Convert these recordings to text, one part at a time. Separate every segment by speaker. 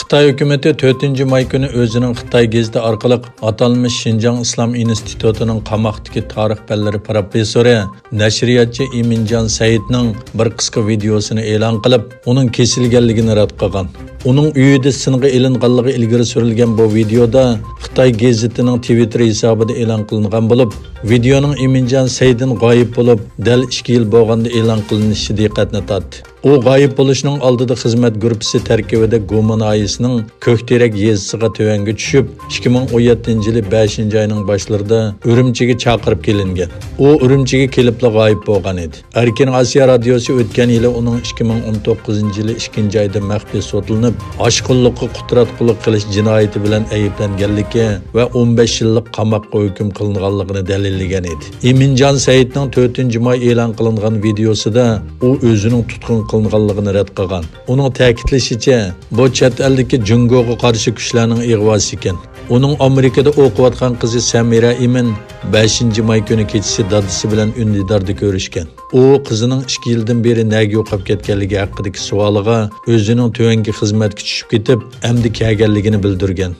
Speaker 1: Xitoy hukumatı 4-may kuni o'zining Xitoy gazeti orqali atalmış Şinjan İslam İnstitutining qamoqdagi tarix fanlari professori nashriyatchi Iminjan Saidning bir qisqa videosini e'lon qilib, uning kesilganligini rad qilgan. Uning uyida singa ilinganligi ilgari surilgan bu videoda Xitoy gazetining Twitter hisobida e'lon qilingan bo'lib, videoning Iminjan Saidin g'oyib bo'lib, dal 2 yil bo'lganda e'lon qilinishi diqqatni tortdi. U g'oyib bo'lishning oldida xizmat guruhi tarkibida Go'man oyisining Ko'kterak yezisiga tövanga tushib, 2017-yili 5-oyning boshlarida Urumchiga chaqirib kelingan. U Urumchiga kelibla g'oyib bo'lgan edi. Erkin Osiyo radiosi o'tgan yili uning 2019-yili 2-oyda maxfiy sotilinib, oshqunlikqa qutratqulik qilish jinoyati bilan ayblanganligi va 15 yillik qamoqqa hukm qilinganligini dalillagan edi. Iminjan Saidning 4-may e'lon qilingan videosida u o'zining tutqun qilinganligini rad qilgan. Uning ta'kidlashicha, bu chet eldagi Jungoga qarshi kuchlarning ig'vosi ekan. Uning Amerikada o'qiyotgan qizi Samira Imin 5-may kuni kechasi dadisi bilan Undidarda ko'rishgan. U qizining 2 yildan beri nega yo'qolib ketganligi haqidagi savoliga o'zining tuvanga xizmatga tushib ketib, endi kelganligini bildirgan.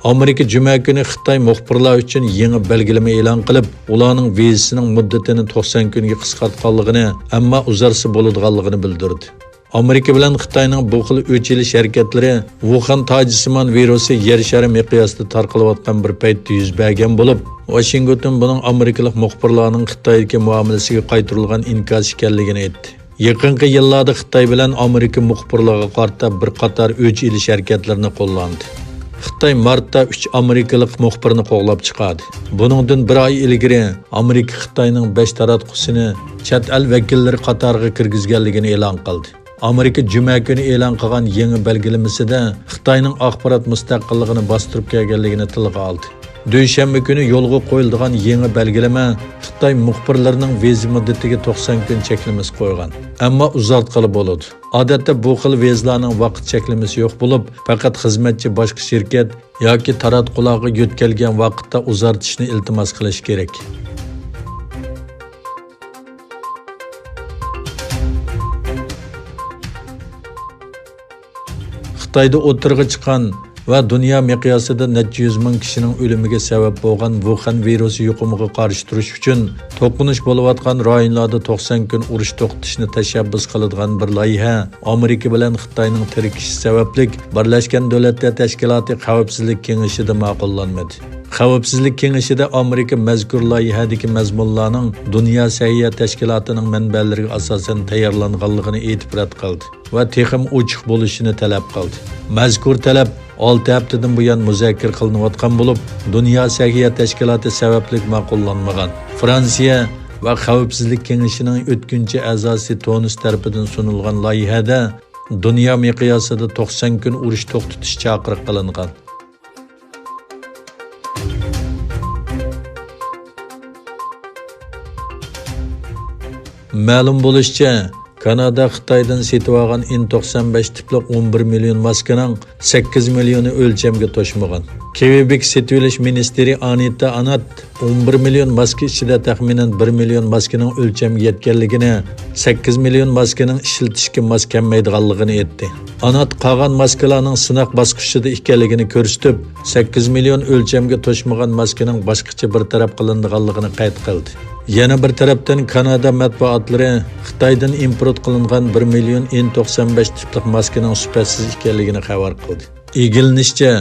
Speaker 1: Amerika juma kuni Xitoy muxbirlar uchun yangi belgilama e'lon qilib, ularning vizasining muddatini 90 kunga qisqartganligini, ammo uzarsa bo'ladiganligini bildirdi. Amerika bilan Xitoyning bu xil o'chilish harakatlari Wuhan tojisimon virusi yer shari miqyosida tarqalayotgan bir paytda yuz bergan bo'lib, Washington buning amerikalik muxbirlarning Xitoydagi muomalasiga qaytarilgan inkos ekanligini aytdi. Yaqinqi yillarda Xitoy bilan Amerika muxbirlariga qarata bir qator o'chilish harakatlarini qo'llandi. Xitoy martda 3 amerikalik muxbirni qo'g'lab chiqadi. Buningdan bir oy ilgari Amerika Xitoyning 5 taratqusini chet el vakillari qatoriga kirgizganligini e'lon qildi. Amerika juma kuni e'lon qilgan yangi belgilamasida Xitoyning axborot mustaqilligini bostirib kelganligini tilga oldi. Dushanba kuni yo'lga qo'yilgan yangi belgilama Xitoy muxbirlarining viza muddatiga 90 kun cheklamas qo'ygan. Ammo uzartqili bo'ladi. Odatda bu xil vizalarning vaqt cheklamasi yo'q bo'lib, faqat xizmatchi boshqa shirkat yoki taratqularga yetkazilgan vaqtda uzartishni iltimos qilish kerak. Xitoyda o'tirg'i chiqqan va dunyo miqyosida necha yuz ming kishining o'limiga sabab bo'lgan Wuhan virusi yuqumiga qarshi turish uchun to'qinish bo'layotgan rayonlarda 90 kun urush to'xtatishni tashabbus qiladigan bir loyiha Amerika bilan Xitoyning tirikishi sababli Birlashgan Davlatlar Tashkiloti Xavfsizlik kengashida ma'qullanmadi. Xavfsizlik kengashida Amerika mazkur loyihadagi mazmunlarning Dunyo sahiyat tashkilotining manbalariga asosan tayyorlanganligini e'tirof qildi va texim ochiq bo'lishini talab qildi. Mazkur talab 6 haftadan buyon muzokara qilinayotgan bo'lib, Dunyo sahiyat tashkiloti sababli ma'qullanmagan. Fransiya va Xavfsizlik kengashining o'tkinchi a'zosi Tunis tarafidan sunilgan loyihada dunyo miqyosida 90 kun urush to'xtatish chaqiriq qilingan. Ma'lum bo'lishicha, Kanada Xitoydan setib olgan N95 tipli 11 million maskaning 8 millioni o'lchamga to'shmagan. Quebec setilish ministri Anita Anat 11 million maska ichida taxminan 1 million maskaning o'lchamiga yetganligini, 8 million maskaning ishlatishga mos kelmaydiganligini aytdi. Anat qolgan maskalarning sinoq bosqichida ekanligini ko'rsatib, 8 million o'lchamga to'shmagan maskaning boshqacha bir taraf qilinganligini qayd qildi. Yana bir tarafdan Kanada matbuotlari Xitoydan import qilingan 1 million N95 tipli maskaning sifatsiz ekanligini xabar qildi. Egilinishcha,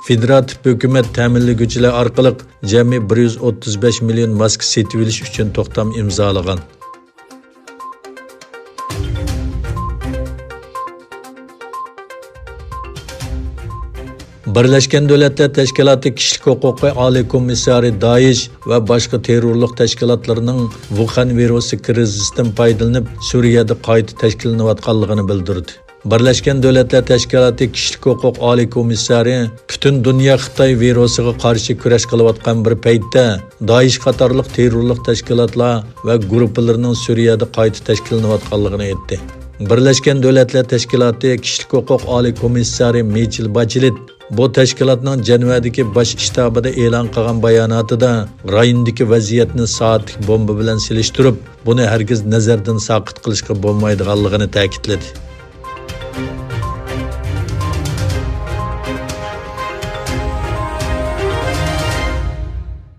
Speaker 1: federativ hukumat ta'minlaguvchilar orqali jami 135 million maska setib olish uchun to'xtam imzolagan. Birlashgan Davlatlar Tashkiloti Kishilik huquqi oliy komissari Daesh va boshqa terrorluq tashkilotlarining Wuhan virusi krizisidan foydalanib Suriyada qayta tashkillanayotganligini bildirdi. Birlashgan Davlatlar Tashkiloti Kishilik huquq oliy komissari butun dunyo Xitoy virusiga qarshi kurash qilayotgan bir paytda Daesh qatorliq terrorluq tashkilotlar va guruppilarining Suriyada qayta tashkillanayotganligini aytdi. Birlashgan Davlatlar Tashkiloti Kishilik huquq oliy komissari Michel Bachelet Bu tashkilotning Janvadagi bosh shtabida e'lon qilgan bayonotida rayondagi vaziyatni soatlik bomba bilan selishtirib, buni hargiz nazardan saqit qilishga bo'lmaydiganligini ta'kidladi.